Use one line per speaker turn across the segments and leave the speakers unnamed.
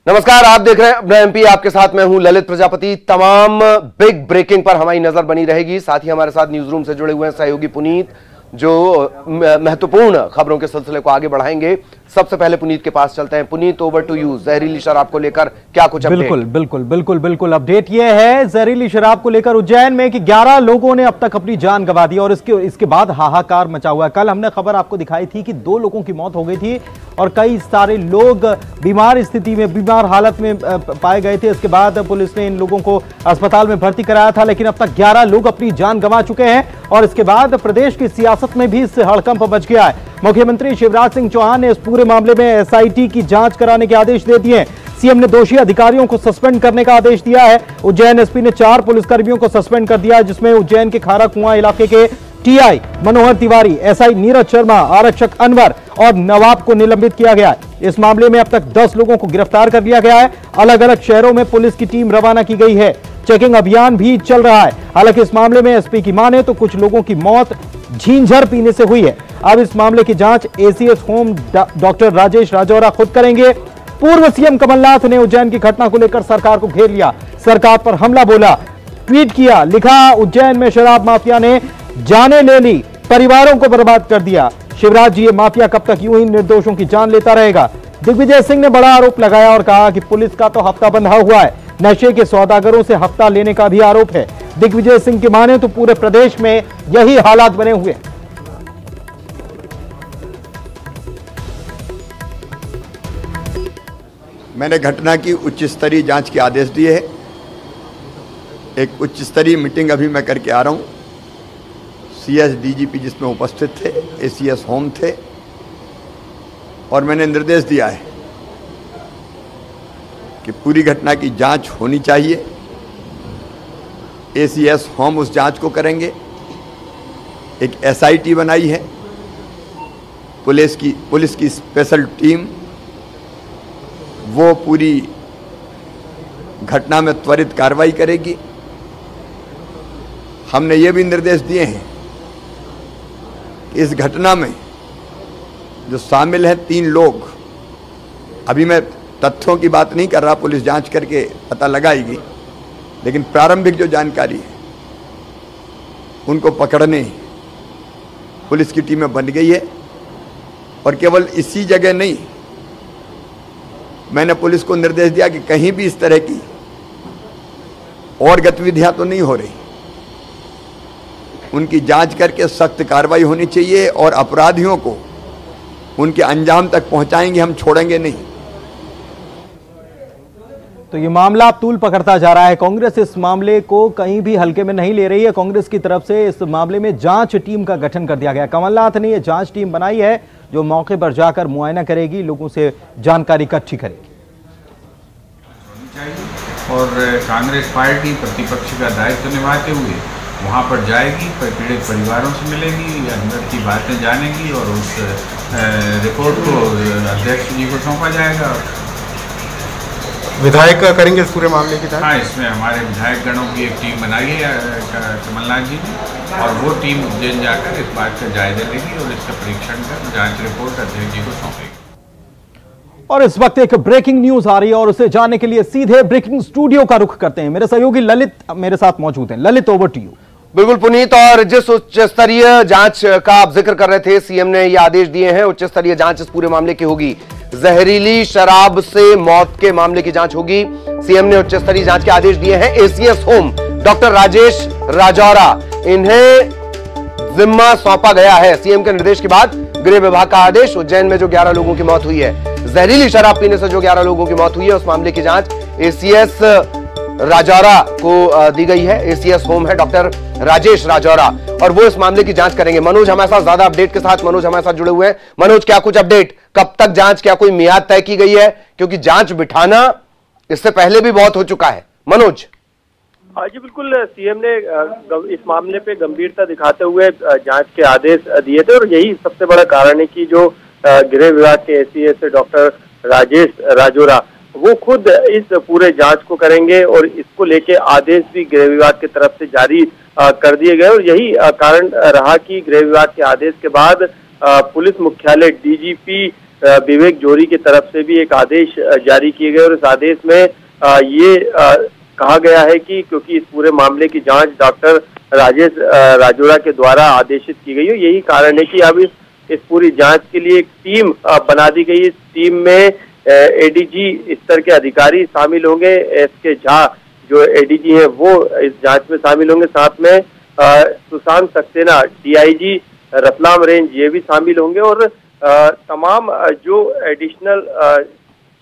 नमस्कार, आप देख रहे हैं अपना एमपी। आपके साथ मैं हूं ललित प्रजापति। तमाम बिग ब्रेकिंग पर हमारी नजर बनी रहेगी। साथ ही हमारे साथ न्यूज रूम से जुड़े हुए हैं सहयोगी पुनीत, जो महत्वपूर्ण खबरों के सिलसिले को आगे बढ़ाएंगे। सबसे पहले पुनीत के पास चलते हैं। Puneet, over to you. जहरीली शराब को लेकर क्या कुछ अपडेट?
बिल्कुल अपडेट यह है जहरीली शराब को लेकर उज्जैन में कि 11 लोगों ने अब तक अपनी जान गंवा दी और इसके बाद हाहाकार मचा हुआ है। कल हमने खबर आपको दिखाई थी कि 2 लोगों की मौत हो गई थी और कई सारे लोग बीमार स्थिति में, बीमार हालत में पाए गए थे। इसके बाद पुलिस ने इन लोगों को अस्पताल में भर्ती कराया था, लेकिन अब तक 11 लोग अपनी जान गंवा चुके हैं और इसके बाद प्रदेश की सियासत में भी इससे हड़कंप मच गया है। मुख्यमंत्री शिवराज सिंह चौहान ने इस पूरे मामले में एसआईटी की जांच कराने के आदेश दे दिए हैं। सीएम ने दोषी अधिकारियों को सस्पेंड करने का आदेश दिया है। उज्जैन एसपी ने 4 पुलिसकर्मियों को सस्पेंड कर दिया है, जिसमें उज्जैन के खारा कुआं इलाके के टीआई मनोहर तिवारी, एसआई नीरज शर्मा, आरक्षक अनवर और नवाब को निलंबित किया गया है। इस मामले में अब तक 10 लोगों को गिरफ्तार कर लिया गया है। अलग अलग शहरों में पुलिस की टीम रवाना की गई है। चेकिंग अभियान भी चल रहा है। हालांकि इस मामले में एसपी की माने तो कुछ लोगों की मौत झींझर पीने से हुई है। अब इस मामले की जांच ACS home doctor Rajesh Rajora खुद करेंगे। पूर्व सीएम कमलनाथ ने उज्जैन की घटना को लेकर सरकार को घेर लिया, सरकार पर हमला बोला, ट्वीट किया, लिखा उज्जैन में शराब माफिया ने जाने ले ली, परिवारों को बर्बाद कर दिया। शिवराज जी, ये माफिया कब तक यूं ही निर्दोषों की जान लेता रहेगा? दिग्विजय सिंह ने बड़ा आरोप लगाया और कहा कि पुलिस का तो हफ्ता बंधा हुआ है। नशे के सौदागरों से हफ्ता लेने का भी आरोप है। दिग्विजय सिंह की माने तो पूरे प्रदेश में यही हालात बने हुए हैं।
मैंने घटना की उच्च स्तरीय जांच के आदेश दिए हैं। एक उच्च स्तरीय मीटिंग अभी मैं करके आ रहा हूं। सीएस डीजीपी जिसमें उपस्थित थे, एसीएस होम थे और मैंने निर्देश दिया है कि पूरी घटना की जांच होनी चाहिए। एसीएस होम उस जांच को करेंगे। एक एसआईटी बनाई है, पुलिस की स्पेशल टीम, वो पूरी घटना में त्वरित कार्रवाई करेगी। हमने ये भी निर्देश दिए हैं कि इस घटना में जो शामिल हैं 3 लोग, अभी मैं तथ्यों की बात नहीं कर रहा, पुलिस जांच करके पता लगाएगी, लेकिन प्रारंभिक जो जानकारी है उनको पकड़ने पुलिस की टीमें बन गई है। और केवल इसी जगह नहीं, मैंने पुलिस को निर्देश दिया कि कहीं भी इस तरह की और गतिविधियां तो नहीं हो रही, उनकी जांच करके सख्त कार्रवाई होनी चाहिए और अपराधियों को उनके अंजाम तक पहुंचाएंगे, हम छोड़ेंगे नहीं।
तो ये मामला तूल पकड़ता जा रहा है। कांग्रेस इस मामले को कहीं भी हल्के में नहीं ले रही है। कांग्रेस की तरफ से इस मामले में जांच टीम का गठन कर दिया गया। कमलनाथ ने ये जांच टीम बनाई है जो मौके पर जाकर मुआयना करेगी, लोगों से जानकारी इकट्ठी करेगी।
और कांग्रेस पार्टी प्रतिपक्ष का दायित्व निभाते हुए वहां पर जाएगी, पीड़ित परिवारों से मिलेगी, अंदर की बातें जानेगी और उस रिपोर्ट को अध्यक्ष जी को सौंपा जाएगा।
विधायक करेंगे इस पूरे मामले की जांच?
हाँ, इसमें हमारे विधायक गणों की एक टीम बनाई है कमलनाथ जी ने और वो टीम उज्जैन जाकर इस बात का जायजा लेगी और इसका परीक्षण कर जांच रिपोर्ट अध्यक्ष जी को सौंपेगी।
और इस वक्त एक ब्रेकिंग न्यूज आ रही है और उसे जानने के लिए सीधे ब्रेकिंग स्टूडियो का रुख करते हैं। मेरे सहयोगी ललित मेरे साथ मौजूद हैं। Lalit, over to you.
बिल्कुल पुनीत, और जिस उच्च स्तरीय जांच का आप जिक्र कर रहे थे, सीएम ने ये आदेश दिए हैं, उच्च स्तरीय जांच इस पूरे मामले की होगी। जहरीली शराब से मौत के मामले की जांच होगी। सीएम ने उच्च स्तरीय जांच के आदेश दिए हैं। ACS home doctor Rajesh Rajora, इन्हें जिम्मा सौंपा गया है। सीएम के निर्देश के बाद गृह विभाग का आदेश। उज्जैन में जो 11 लोगों की मौत हुई है, जहरीली शराब पीने से जो 11 लोगों की मौत हुई है, उस मामले की जांच एसीएस राजौरा को दी गई है। एसीएस होम है डॉक्टर राजेश राजौरा और वो इस मामले की जांच करेंगे। मनोज हमारे साथ ज्यादा अपडेट के साथ, मनोज हमारे साथ जुड़े हुए हैं। मनोज, क्या कुछ अपडेट? कब तक जांच, क्या कोई मियाद तय की गई है? क्योंकि जांच बिठाना इससे पहले भी बहुत हो चुका है। मनोज।
हाँ जी, बिल्कुल। सीएम ने इस मामले पे गंभीरता दिखाते हुए जांच के आदेश दिए थे और यही सबसे बड़ा कारण है कि जो गृह विभाग के एसीएस डॉक्टर राजेश राजौरा वो खुद इस पूरे जांच को करेंगे और इसको लेके आदेश भी गृह विभाग की तरफ से जारी कर दिए गए। और यही कारण रहा कि गृह विभाग के आदेश के बाद पुलिस मुख्यालय डीजीपी विवेक जोरी की तरफ से भी एक आदेश जारी किए गए और इस आदेश में ये कहा गया है कि क्योंकि इस पूरे मामले की जांच डॉक्टर राजेश राजौरा के द्वारा आदेशित की गई है, यही कारण है कि अब इस पूरी जांच के लिए एक टीम बना दी गई। इस टीम में एडीजी स्तर के अधिकारी शामिल होंगे। एसके झा जो एडीजी हैं वो इस जांच में शामिल होंगे। साथ में सुशांत सक्सेना डीआईजी रतलाम रेंज ये भी शामिल होंगे और तमाम जो एडिशनल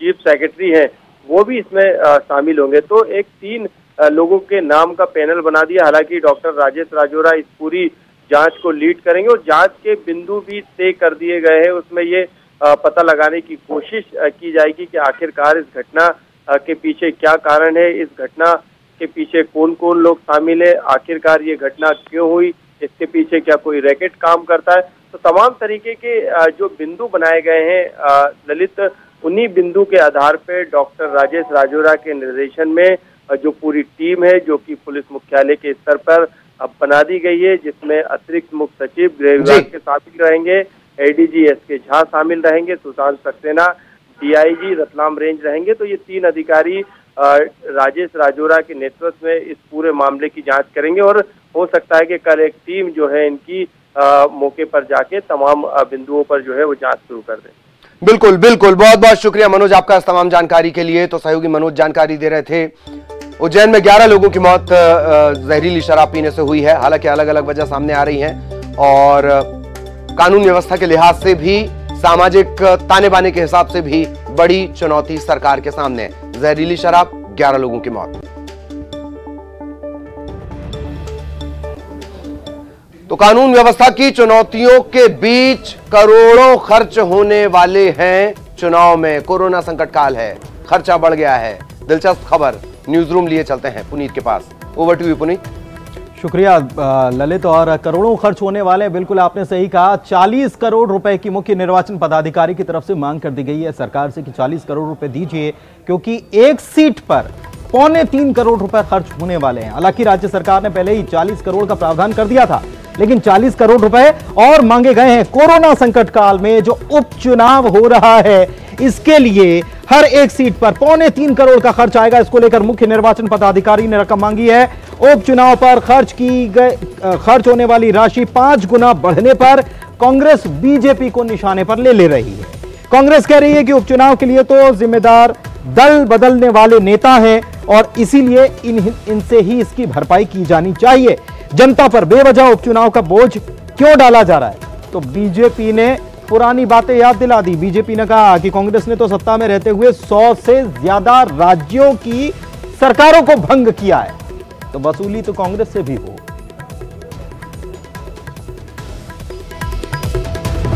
चीफ सेक्रेटरी हैं वो भी इसमें शामिल होंगे। तो एक 3 लोगों के नाम का पैनल बना दिया। हालांकि डॉक्टर राजेश राजौरा इस पूरी जांच को लीड करेंगे और जांच के बिंदु भी तय कर दिए गए हैं। उसमें ये पता लगाने की कोशिश की जाएगी कि आखिरकार इस घटना के पीछे क्या कारण है, इस घटना के पीछे कौन कौन लोग शामिल है, आखिरकार ये घटना क्यों हुई, इसके पीछे क्या कोई रैकेट काम करता है। तो तमाम तरीके के जो बिंदु बनाए गए हैं ललित, उन्हीं बिंदु के आधार पर डॉक्टर राजेश राजौरा के निर्देशन में जो पूरी टीम है जो कि पुलिस मुख्यालय के स्तर पर अब बना दी गई है, जिसमें अतिरिक्त मुख्य सचिव गृह विभाग के शामिल रहेंगे, एडीजी एसके झा शामिल रहेंगे, सुशांत सक्सेना डीआईजी रतलाम रेंज रहेंगे। तो ये 3 अधिकारी राजेश राजौरा के नेतृत्व में इस पूरे मामले की जांच करेंगे और हो सकता है कि कल एक टीम जो है इनकी मौके पर जाके तमाम बिंदुओं पर जो है वो जांच शुरू कर दें।
बिल्कुल बिल्कुल, बहुत बहुत शुक्रिया मनोज आपका इस तमाम जानकारी के लिए। तो सहयोगी मनोज जानकारी दे रहे थे। उज्जैन में 11 लोगों की मौत जहरीली शराब पीने से हुई है। हालांकि अलग अलग वजह सामने आ रही हैं और कानून व्यवस्था के लिहाज से भी, सामाजिक ताने बाने के हिसाब से भी बड़ी चुनौती सरकार के सामने है। जहरीली शराब, 11 लोगों की मौत। तो कानून व्यवस्था की चुनौतियों के बीच करोड़ों खर्च होने वाले हैं चुनाव में। कोरोना संकट काल है, खर्चा बढ़ गया है। दिलचस्प खबर न्यूज रूम लिए चलते हैं पुनीत के पास। Over to you Puneet.
शुक्रिया ललित। और करोड़ों खर्च होने वाले, बिल्कुल आपने सही कहा। 40 करोड़ रुपए की मुख्य निर्वाचन पदाधिकारी की तरफ से मांग कर दी गई है सरकार से कि 40 करोड़ रुपए दीजिए, क्योंकि एक सीट पर 3.25 करोड़ रुपए खर्च होने वाले हैं। हालांकि राज्य सरकार ने पहले ही 40 करोड़ का प्रावधान कर दिया था, लेकिन 40 करोड़ रुपए और मांगे गए हैं। कोरोना संकट काल में जो उपचुनाव हो रहा है, इसके लिए हर एक सीट पर 3.25 करोड़ का खर्च आएगा। इसको लेकर मुख्य निर्वाचन पदाधिकारी ने रकम मांगी है। उपचुनाव पर खर्च होने वाली राशि 5 गुना बढ़ने पर कांग्रेस बीजेपी को निशाने पर ले रही है। कांग्रेस कह रही है कि उपचुनाव के लिए तो जिम्मेदार दल बदलने वाले नेता हैं और इसीलिए इनसे ही इसकी भरपाई की जानी चाहिए। जनता पर बेवजह उपचुनाव का बोझ क्यों डाला जा रहा है? तो बीजेपी ने पुरानी बातें याद दिला दी। बीजेपी ने कहा कि कांग्रेस ने तो सत्ता में रहते हुए 100 से ज्यादा राज्यों की सरकारों को भंग किया है, तो वसूली तो कांग्रेस से भी हो।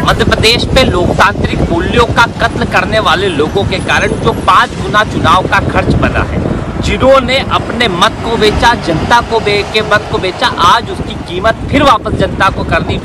मध्य प्रदेश पे लोकतांत्रिक मूल्यों का कत्ल करने वाले लोगों के कारण जो 5 गुना चुनाव का खर्च बना है, जिन्होंने अपने मत को बेचा, जनता को मत को बेचा, आज उसकी कीमत फिर वापस जनता को भरनी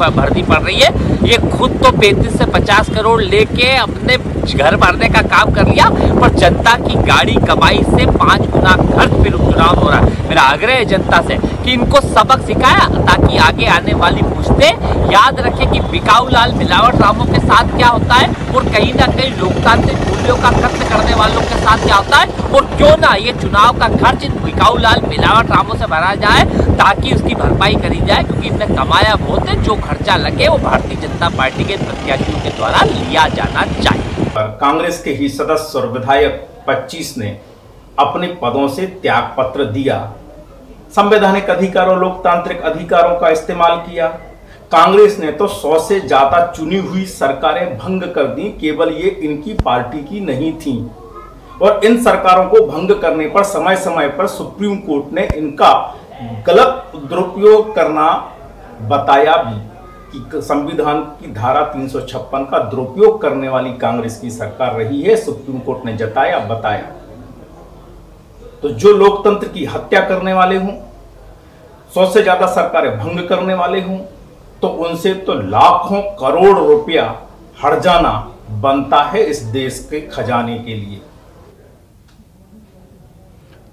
पड़ रही है। ये खुद तो 35 से 50 करोड़ लेके अपने घर भरने का काम कर लिया, पर जनता की गाड़ी कमाई से 5 गुना खर्च फिर उपचुनाव हो रहा है। मेरा आग्रह है जनता से कि इनको सबक सिखाया ताकि आगे आने वाली पुश्तें याद रखें कि बिकाऊ लाल मिलावट रामों के साथ क्या होता है और कहीं ना कहीं लोकतांत्रिक मूल्यों का कत्ल करने वालों के साथ क्या होता है, और क्यों ना ये चुनाव का खर्च इन बिकाऊ लाल मिलावट रामों से भरा जाए ताकि उसकी भरपाई करी जाए, क्योंकि इनने कमाया बहुत है। जो खर्चा लगे वो भारतीय जनता पार्टी के प्रत्याशियों के द्वारा लिया जाना चाहिए।
कांग्रेस के ही सदस्य और विधायक 25 ने अपने पदों से त्याग पत्र दिया। संवैधानिक अधिकार और लोकतांत्रिक अधिकारों का इस्तेमाल किया। कांग्रेस ने तो 100 से ज्यादा चुनी हुई सरकारें भंग कर दी, केवल ये इनकी पार्टी की नहीं थी। और इन सरकारों को भंग करने पर समय समय पर सुप्रीम कोर्ट ने इनका गलत दुरुपयोग करना बताया भी कि संविधान की धारा 356 का दुरुपयोग करने वाली कांग्रेस की सरकार रही है। सुप्रीम कोर्ट ने जताया, बताया। तो जो लोकतंत्र की हत्या करने वाले हों, 100 से ज्यादा सरकारें भंग करने वाले हों, तो उनसे तो लाखों करोड़ रुपया हर्जाना बनता है इस देश के खजाने के लिए।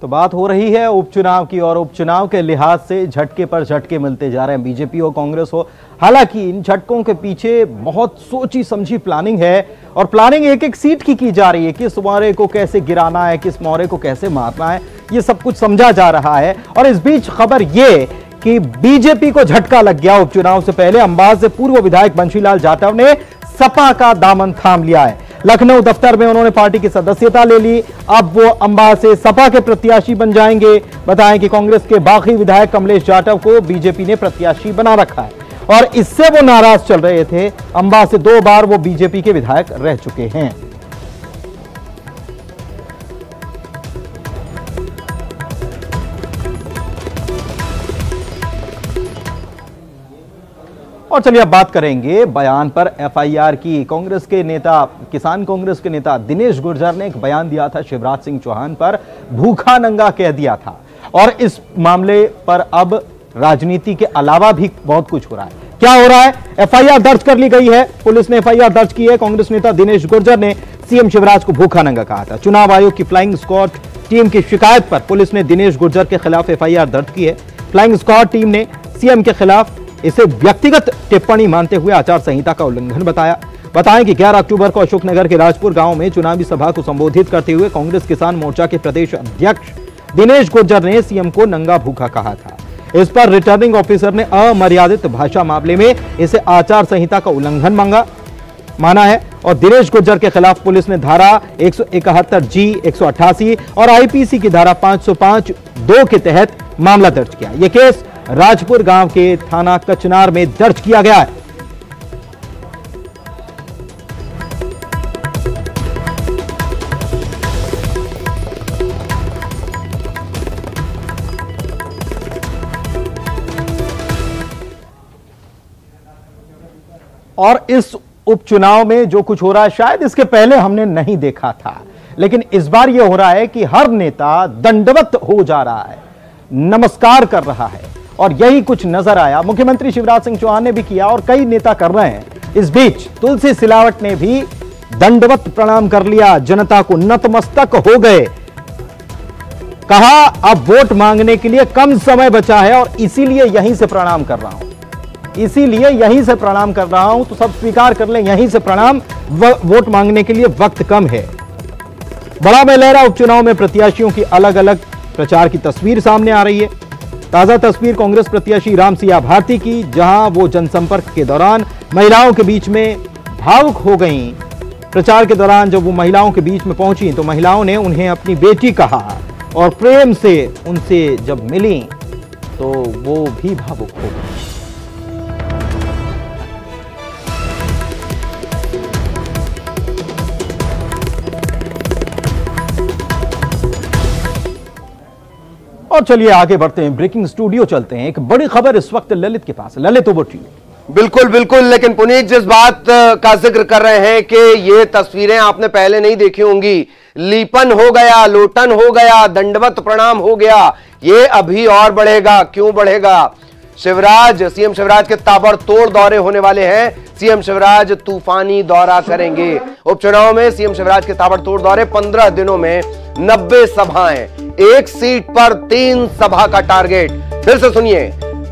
तो बात हो रही है उपचुनाव की, और उपचुनाव के लिहाज से झटके पर झटके मिलते जा रहे हैं, बीजेपी हो कांग्रेस हो। हालांकि इन झटकों के पीछे बहुत सोची समझी प्लानिंग है, और प्लानिंग एक एक सीट की जा रही है। किस मोहरे को कैसे गिराना है, किस मोहरे को कैसे मारना है, ये सब कुछ समझा जा रहा है। और इस बीच खबर ये कि बीजेपी को झटका लग गया। उपचुनाव से पहले अंबाज से पूर्व विधायक बंशीलाल जाटव ने सपा का दामन थाम लिया है। लखनऊ दफ्तर में उन्होंने पार्टी की सदस्यता ले ली। अब वो अंबाज से सपा के प्रत्याशी बन जाएंगे। बताएं कि कांग्रेस के बागी विधायक कमलेश जाटव को बीजेपी ने प्रत्याशी बना रखा है, और इससे वो नाराज चल रहे थे। अंबाज से 2 बार वो बीजेपी के विधायक रह चुके हैं। और चलिए अब बात करेंगे बयान पर एफआईआर की। कांग्रेस के नेता, किसान कांग्रेस के नेता दिनेश गुर्जर ने एक बयान दिया था, शिवराज सिंह चौहान पर भूखा नंगा कह दिया था। और इस मामले पर अब राजनीति के अलावा भी बहुत कुछ हो रहा है। क्या हो रहा है? एफआईआर दर्ज कर ली गई है, पुलिस ने एफआईआर दर्ज की है। कांग्रेस नेता दिनेश गुर्जर ने सीएम शिवराज को भूखा नंगा कहा था। चुनाव आयोग की फ्लाइंग स्क्वाड टीम की शिकायत पर पुलिस ने दिनेश गुर्जर के खिलाफ एफआईआर दर्ज की है। फ्लाइंग स्क्वाड टीम ने सीएम के खिलाफ इसे व्यक्तिगत टिप्पणी मानते हुए आचार संहिता का उल्लंघन बताया। बताएं कि 11 अक्टूबर को अशोकनगर के राजपुर गांव में चुनावी सभा को संबोधित करते हुए कांग्रेस किसान मोर्चा के प्रदेश अध्यक्ष दिनेश गुर्जर ने सीएम को नंगा भूखा कहा था। इस पर रिटर्निंग ऑफिसर ने अमर्यादित भाषा मामले में इसे आचार संहिता का उल्लंघन माना है, और दिनेश गुर्जर के खिलाफ पुलिस ने धारा 171G, 188 और आईपीसी की धारा 505(2) के तहत मामला दर्ज किया। यह केस राजपुर गांव के थाना कचनार में दर्ज किया गया है। और इस उपचुनाव में जो कुछ हो रहा है, शायद इसके पहले हमने नहीं देखा था, लेकिन इस बार यह हो रहा है कि हर नेता दंडवत हो जा रहा है, नमस्कार कर रहा है, और यही कुछ नजर आया। मुख्यमंत्री शिवराज सिंह चौहान ने भी किया और कई नेता कर रहे हैं। इस बीच तुलसी सिलावट ने भी दंडवत प्रणाम कर लिया, जनता को नतमस्तक हो गए। कहा अब वोट मांगने के लिए कम समय बचा है और इसीलिए यहीं से प्रणाम कर रहा हूं, इसीलिए यहीं से प्रणाम कर रहा हूं। तो सब स्वीकार कर लें, यहीं से प्रणाम, वोट मांगने के लिए वक्त कम है। बड़ा मेलेरा उपचुनाव में प्रत्याशियों की अलग अलग प्रचार की तस्वीर सामने आ रही है। ताजा तस्वीर कांग्रेस प्रत्याशी रामसिया भारती की, जहां वो जनसंपर्क के दौरान महिलाओं के बीच में भावुक हो गईं। प्रचार के दौरान जब वो महिलाओं के बीच में पहुंची तो महिलाओं ने उन्हें अपनी बेटी कहा, और प्रेम से उनसे जब मिली तो वो भी भावुक हो गई। और चलिए आगे बढ़ते हैं, ब्रेकिंग स्टूडियो चलते हैं। एक बड़ी खबर इस वक्त ललित के पास। Lalit, over to you.
बिल्कुल बिल्कुल, लेकिन पुनीत जिस बात का जिक्र कर रहे हैं कि ये तस्वीरें आपने पहले नहीं देखी होंगी, लीपन हो गया, लोटन हो गया, दंडवत प्रणाम हो गया, ये अभी और बढ़ेगा। क्यों बढ़ेगा? सीएम शिवराज के ताबड़तोड़ दौरे होने वाले हैं। सीएम शिवराज तूफानी दौरा करेंगे। उपचुनाव में सीएम शिवराज के ताबड़तोड़ दौरे, 15 दिनों में 90 सभाएं, एक सीट पर 3 सभा का टारगेट। फिर से सुनिए,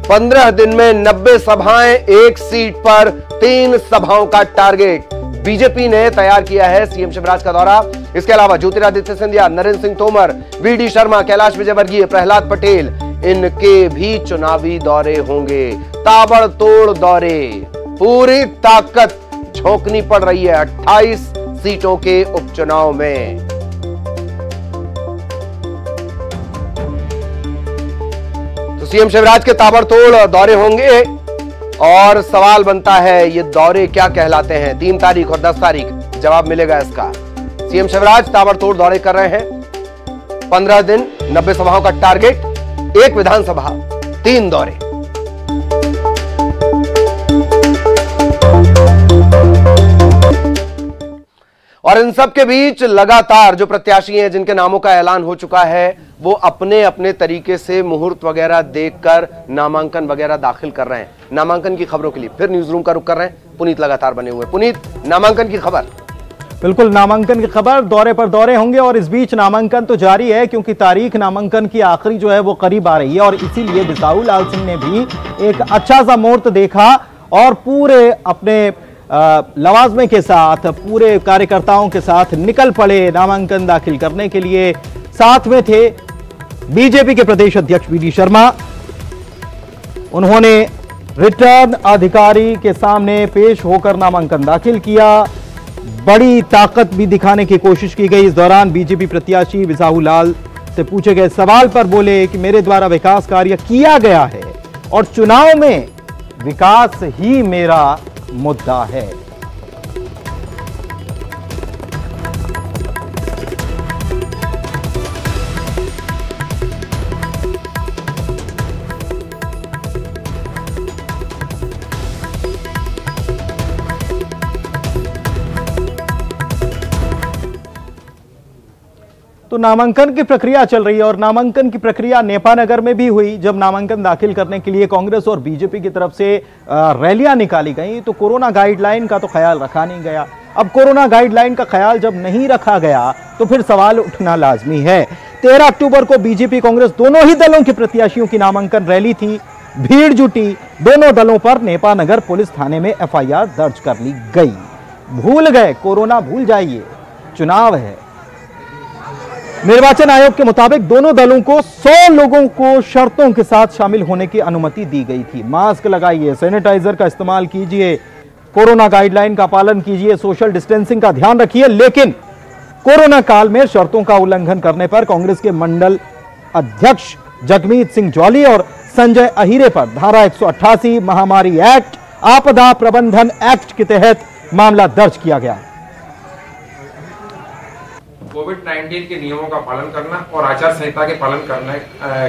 15 दिन में 90 सभाएं, एक सीट पर 3 सभाओं का टारगेट। बीजेपी ने तैयार किया है सीएम शिवराज का दौरा। इसके अलावा ज्योतिरादित्य सिंधिया, नरेंद्र सिंह तोमर, वीडी शर्मा, कैलाश विजयवर्गीय, प्रहलाद पटेल, इनके भी चुनावी दौरे होंगे। ताबड़तोड़ दौरे, पूरी ताकत झोंकनी पड़ रही है 28 सीटों के उपचुनाव में। तो सीएम शिवराज के ताबड़तोड़ दौरे होंगे, और सवाल बनता है ये दौरे क्या कहलाते हैं। 3 तारीख और 10 तारीख जवाब मिलेगा इसका। सीएम शिवराज ताबड़तोड़ दौरे कर रहे हैं, 15 दिन, 90 सभाओं का टारगेट, 1 विधानसभा, 3 दौरे। और इन सब के बीच लगातार जो प्रत्याशी हैं जिनके नामों का ऐलान हो चुका है, वो अपने अपने तरीके से मुहूर्त वगैरह देखकर नामांकन वगैरह दाखिल कर रहे हैं। नामांकन की खबरों के लिए फिर न्यूज रूम का रुख कर रहे हैं। पुनीत लगातार बने हुए। पुनीत, नामांकन की खबर।
बिल्कुल, नामांकन की खबर दौरे पर दौरे होंगे और इस बीच नामांकन तो जारी है, क्योंकि तारीख नामांकन की आखिरी जो है वो करीब आ रही है और इसीलिए बिसाहू लाल सिंह ने भी एक अच्छा सा मुहूर्त देखा और पूरे अपने लवाजमे के साथ, पूरे कार्यकर्ताओं के साथ निकल पड़े नामांकन दाखिल करने के लिए। साथ में थे बीजेपी के प्रदेश अध्यक्ष वी डी शर्मा। उन्होंने रिटर्न अधिकारी के सामने पेश होकर नामांकन दाखिल किया। बड़ी ताकत भी दिखाने की कोशिश की गई। इस दौरान बीजेपी प्रत्याशी बिसाहू लाल से पूछे गए सवाल पर बोले कि मेरे द्वारा विकास कार्य किया गया है और चुनाव में विकास ही मेरा मुद्दा है। तो नामांकन की प्रक्रिया चल रही है और नामांकन की प्रक्रिया नेपानगर में भी हुई। जब नामांकन दाखिल करने के लिए कांग्रेस और बीजेपी की तरफ से रैलियां निकाली गई तो कोरोना गाइडलाइन का तो ख्याल रखा नहीं गया। अब कोरोना गाइडलाइन का ख्याल जब नहीं रखा गया तो फिर सवाल उठना लाजमी है। 13 अक्टूबर को बीजेपी कांग्रेस दोनों ही दलों के प्रत्याशियों की नामांकन रैली थी। भीड़ जुटी। दोनों दलों पर नेपानगर पुलिस थाने में FIR दर्ज कर ली गई। भूल गए, कोरोना भूल जाइए, चुनाव है। निर्वाचन आयोग के मुताबिक दोनों दलों को 100 लोगों को शर्तों के साथ शामिल होने की अनुमति दी गई थी। मास्क लगाइए, सैनिटाइजर का इस्तेमाल कीजिए, कोरोना गाइडलाइन का पालन कीजिए, सोशल डिस्टेंसिंग का ध्यान रखिए। लेकिन कोरोना काल में शर्तों का उल्लंघन करने पर कांग्रेस के मंडल अध्यक्ष जगमीत सिंह जौली और संजय अहिरे पर धारा 188 महामारी एक्ट, आपदा प्रबंधन एक्ट के तहत मामला दर्ज किया गया।
कोविड-19 के नियमों का पालन करना और आचार संहिता के पालन करने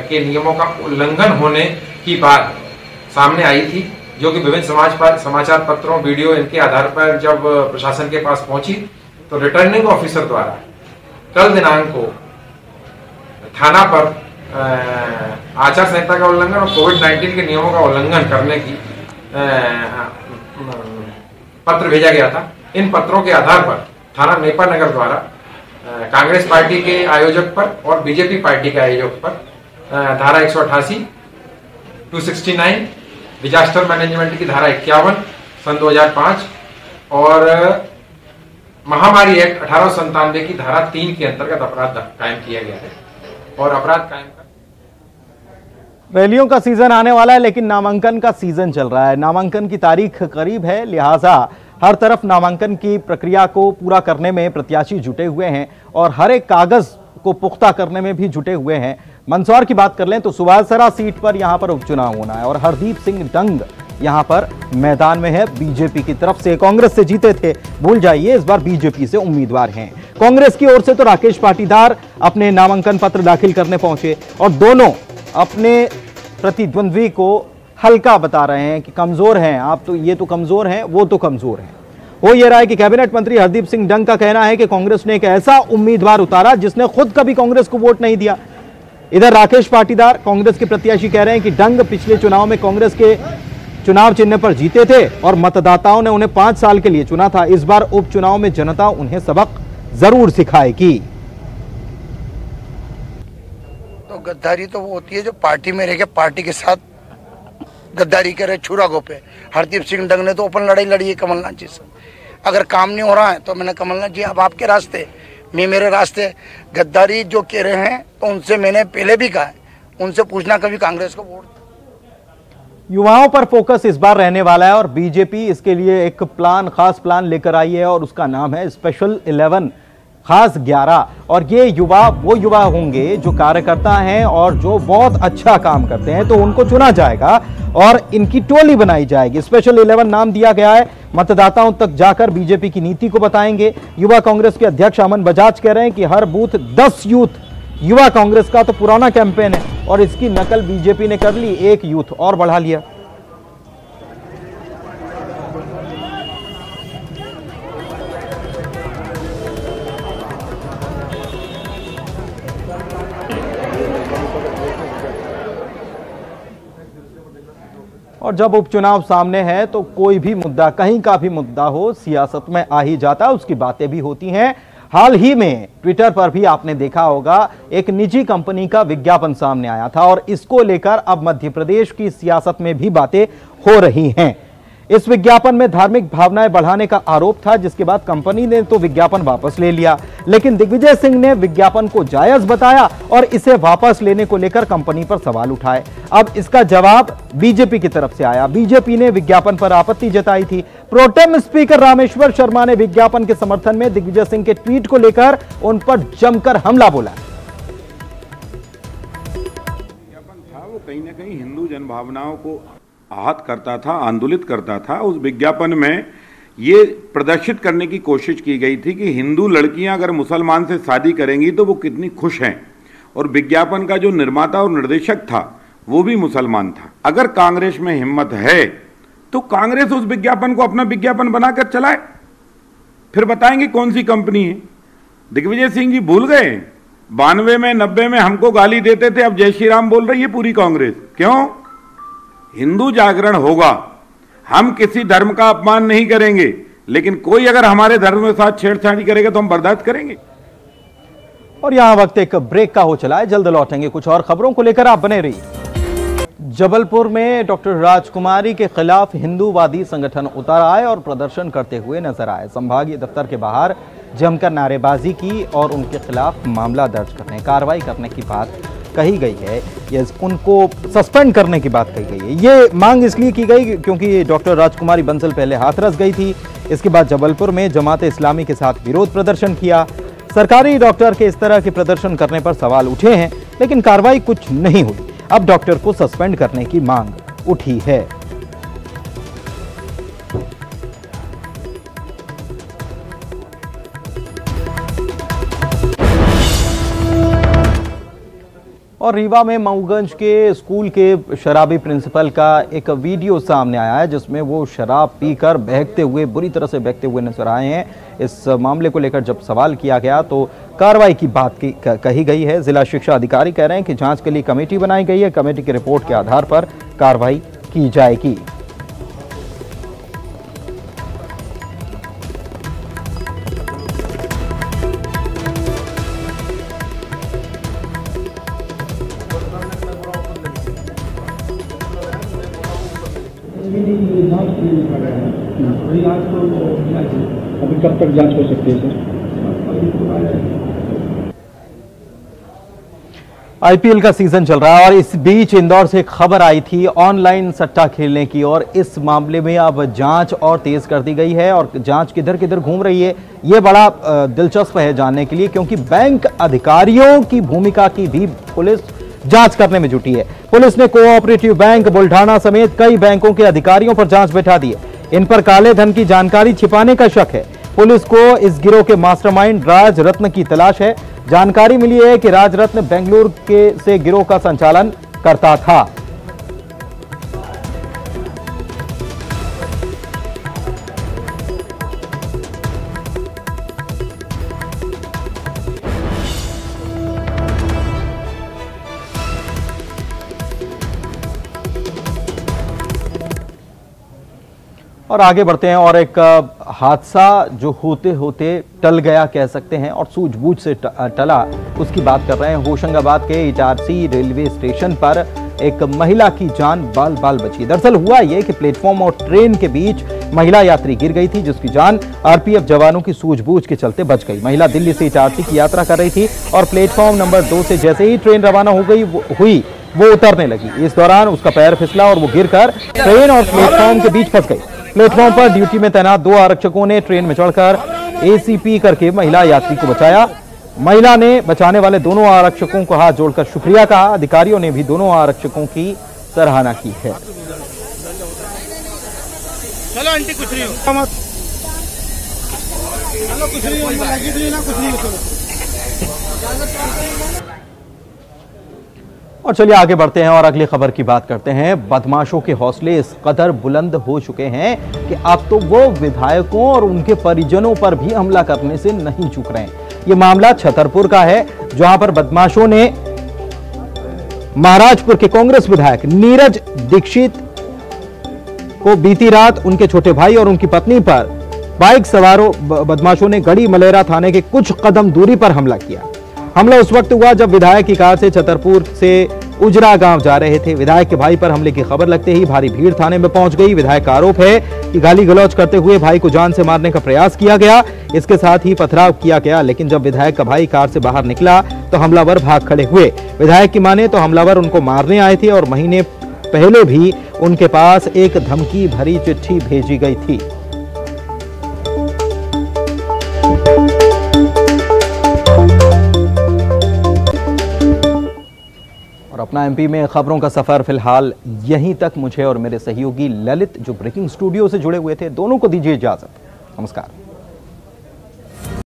के नियमों का उल्लंघन होने की बात सामने आई थी, जो कि विभिन्न समाचार पत्रों, वीडियो इनके आधार पर जब प्रशासन के पास पहुंची तो रिटर्निंग ऑफिसर द्वारा कल दिनांक को थाना पर आचार संहिता का उल्लंघन और कोविड-19 के नियमों का उल्लंघन करने की पत्र भेजा गया था। इन पत्रों के आधार पर थाना नेपानगर द्वारा कांग्रेस पार्टी के आयोजक पर और बीजेपी पार्टी के आयोजक पर धारा 188, 269, डिजास्टर मैनेजमेंट की धारा 51 सन 2005 और महामारी एक्ट 1897 की धारा 3 के अंतर्गत अपराध कायम किया गया है और अपराध कायम
रैलियों का सीजन आने वाला है, लेकिन नामांकन का सीजन चल रहा है। नामांकन की तारीख करीब है, लिहाजा हर तरफ नामांकन की प्रक्रिया को पूरा करने में प्रत्याशी जुटे हुए हैं और हर एक कागज को पुख्ता करने में भी जुटे हुए हैं। मंदसौर की बात कर लें तो सुवासरा सीट पर यहां पर उपचुनाव होना है और हरदीप सिंह डंग यहां पर मैदान में है। बीजेपी की तरफ से, कांग्रेस से जीते थे, भूल जाइए, इस बार बीजेपी से उम्मीदवार हैं। कांग्रेस की ओर से तो राकेश पाटीदार अपने नामांकन पत्र दाखिल करने पहुंचे और दोनों अपने प्रतिद्वंद्वी को हल्का बता रहे हैं कि कमजोर हैं आप, तो ये तो कमजोर हैं, वो तो कमजोर हैं। हो यह रहा है कि कैबिनेट मंत्री हरदीप सिंह डंग का कहना है कि कांग्रेस ने एक ऐसा उम्मीदवार उतारा जिसने खुद कभी कांग्रेस को वोट नहीं दिया। इधर राकेश पाटीदार कांग्रेस के प्रत्याशी कह रहे हैं कि डंग पिछले चुनाव में कांग्रेस के चुनाव चिन्ह पर जीते थे और मतदाताओं ने उन्हें 5 साल के लिए चुना था। इस बार उपचुनाव में जनता उन्हें सबक जरूर सिखाएगी।
तो गद्दारी तो वो होती है जो पार्टी में रह के पार्टी के साथ गद्दारी करे, छुरा गोपे। हरदीप सिंह डंग ने तो ओपन लड़ाई लड़ी है कमलनाथ जी से। अगर काम नहीं हो रहा है तो मैंने कमलनाथ जी अब आपके रास्ते, मैं मेरे रास्ते। गद्दारी जो कह रहे हैं तो उनसे मैंने पहले भी कहा है, उनसे पूछना कभी कांग्रेस को वोट।
युवाओं पर फोकस इस बार रहने वाला है और बीजेपी इसके लिए एक खास प्लान लेकर आई है और उसका नाम है स्पेशल 11 खास 11। और ये युवा वो युवा होंगे जो कार्यकर्ता हैं और जो बहुत अच्छा काम करते हैं, तो उनको चुना जाएगा और इनकी टोली बनाई जाएगी। स्पेशल 11 नाम दिया गया है। मतदाताओं तक जाकर बीजेपी की नीति को बताएंगे। युवा कांग्रेस के अध्यक्ष अमन बजाज कह रहे हैं कि हर बूथ 10 यूथ। युवा कांग्रेस का तो पुराना कैंपेन है और इसकी नकल बीजेपी ने कर ली, 1 यूथ और बढ़ा लिया। और जब उपचुनाव सामने है तो कोई भी मुद्दा, कहीं का भी मुद्दा हो, सियासत में आ ही जाता है, उसकी बातें भी होती हैं। हाल ही में ट्विटर पर भी आपने देखा होगा, एक निजी कंपनी का विज्ञापन सामने आया था और इसको लेकर अब मध्य प्रदेश की सियासत में भी बातें हो रही हैं। इस विज्ञापन में धार्मिक भावनाएं बढ़ाने का आरोप था, जिसके बाद कंपनी ने तो विज्ञापन वापस ले लिया, लेकिन दिग्विजय सिंह ने विज्ञापन को जायज बताया और इसे वापस लेने को लेकर कंपनी पर सवाल उठाए। अब इसका जवाब बीजेपी की तरफ से आया। बीजेपी ने विज्ञापन पर आपत्ति जताई थी। प्रोटेम स्पीकर रामेश्वर शर्मा ने विज्ञापन के समर्थन में दिग्विजय सिंह के ट्वीट को लेकर उन पर जमकर हमला बोला।
विज्ञापन था वो कहीं ना कहीं हिंदू जनभावनाओं को आहत करता था, आंदोलित करता था। उस विज्ञापन में ये प्रदर्शित करने की कोशिश की गई थी कि हिंदू लड़कियां अगर मुसलमान से शादी करेंगी तो वो कितनी खुश हैं, और विज्ञापन का जो निर्माता और निर्देशक था वो भी मुसलमान था। अगर कांग्रेस में हिम्मत है तो कांग्रेस उस विज्ञापन को अपना विज्ञापन बनाकर चलाए, फिर बताएंगे कौन सी कंपनी है। दिग्विजय सिंह जी भूल गए 92 में 90 में हमको गाली देते थे, अब जय श्री राम बोल रही है पूरी कांग्रेस। क्यों? हिंदू जागरण होगा, हम किसी धर्म का अपमान नहीं करेंगे, लेकिन कोई अगर हमारे धर्म के साथ छेड़छाड़ी करेगा तो हम बर्दाश्त करेंगे।
और यहां वक्त एक ब्रेक का हो चला है, जल्द लौटेंगे कुछ और खबरों को लेकर, आप बने रहिए। जबलपुर में डॉक्टर राजकुमारी के खिलाफ हिंदूवादी संगठन उतर आए और प्रदर्शन करते हुए नजर आए। संभागीय दफ्तर के बाहर जमकर नारेबाजी की और उनके खिलाफ मामला दर्ज करने, कार्रवाई करने की बात कही गई है। ये उनको सस्पेंड करने की बात कही गई है। ये मांग इसलिए की गई क्योंकि डॉक्टर राजकुमारी बंसल पहले हाथरस गई थी। इसके बाद जबलपुर में जमात इस्लामी के साथ विरोध प्रदर्शन किया। सरकारी डॉक्टर के इस तरह के प्रदर्शन करने पर सवाल उठे हैं, लेकिन कार्रवाई कुछ नहीं हुई। अब डॉक्टर को सस्पेंड करने की मांग उठी है। और रीवा में मऊगंज के स्कूल के शराबी प्रिंसिपल का एक वीडियो सामने आया है, जिसमें वो शराब पीकर बहकते हुए, बुरी तरह से बहकते हुए नजर आए हैं। इस मामले को लेकर जब सवाल किया गया तो कार्रवाई की बात कही गई है। जिला शिक्षा अधिकारी कह रहे हैं कि जांच के लिए कमेटी बनाई गई है, कमेटी की रिपोर्ट के आधार पर कार्रवाई की जाएगी।
अभी कब तक जांच हो सकती है सर?
आईपीएल का सीजन चल रहा है और इस बीच इंदौर से एक खबर आई थी ऑनलाइन सट्टा खेलने की, और इस मामले में अब जांच और तेज कर दी गई है और जांच किधर किधर घूम रही है ये बड़ा दिलचस्प है जानने के लिए, क्योंकि बैंक अधिकारियों की भूमिका की भी पुलिस जांच करने में जुटी है। पुलिस ने कोऑपरेटिव बैंक बुल्ढाना समेत कई बैंकों के अधिकारियों पर जांच बैठा दी है। इन पर काले धन की जानकारी छिपाने का शक है। पुलिस को इस गिरोह के मास्टरमाइंड राज रत्न की तलाश है। जानकारी मिली है कि राज रत्न बेंगलुरु से गिरोह का संचालन करता था। और आगे बढ़ते हैं और एक हादसा जो होते होते टल गया कह सकते हैं और सूझबूझ से टला, उसकी बात कर रहे हैं। होशंगाबाद के इटारसी रेलवे स्टेशन पर एक महिला की जान बाल बाल बची। दरअसल हुआ यह कि प्लेटफॉर्म और ट्रेन के बीच महिला यात्री गिर गई थी, जिसकी जान आरपीएफ जवानों की सूझबूझ के चलते बच गई। महिला दिल्ली से इटारसी की यात्रा कर रही थी और प्लेटफॉर्म नंबर 2 से जैसे ही ट्रेन रवाना वो उतरने लगी। इस दौरान उसका पैर फिसला और वो गिरकर ट्रेन और प्लेटफॉर्म के बीच फंस गई। प्लेटफॉर्म पर ड्यूटी में तैनात 2 आरक्षकों ने ट्रेन में चढ़कर एसीपी करके महिला यात्री को बचाया। महिला ने बचाने वाले दोनों आरक्षकों को हाथ जोड़कर शुक्रिया कहा। अधिकारियों ने भी दोनों आरक्षकों की सराहना की है।
चलो आंटी कुछ नहीं हो मत, चलो कुछ नहीं हो, लगी ना कुछ नहीं हो।
और चलिए आगे बढ़ते हैं और अगली खबर की बात करते हैं। बदमाशों के हौसले इस कदर बुलंद हो चुके हैं कि अब तो वो विधायकों और उनके परिजनों पर भी हमला करने से नहीं चूक रहे हैं। ये मामला छतरपुर का है, जहां पर बदमाशों ने महाराजपुर के कांग्रेस विधायक नीरज दीक्षित को बीती रात उनके छोटे भाई और उनकी पत्नी पर बाइक सवारों बदमाशों ने गढ़ी मलेरा थाने के कुछ कदम दूरी पर हमला किया। हमला उस वक्त हुआ जब विधायक की कार से छतरपुर से उजरा गांव जा रहे थे। विधायक के भाई पर हमले की खबर लगते ही भारी भीड़ थाने में पहुंच गई। विधायक का आरोप है कि गाली गलौज करते हुए भाई को जान से मारने का प्रयास किया गया। इसके साथ ही पथराव किया गया, लेकिन जब विधायक का भाई कार से बाहर निकला तो हमलावर भाग खड़े हुए। विधायक की माने तो हमलावर उनको मारने आए थे और महीने पहले भी उनके पास एक धमकी भरी चिट्ठी भेजी गई थी। और अपना एमपी में खबरों का सफर फिलहाल यहीं तक। मुझे और मेरे सहयोगी ललित जो ब्रेकिंग स्टूडियो से जुड़े हुए थे, दोनों को दीजिए इजाजत। नमस्कार।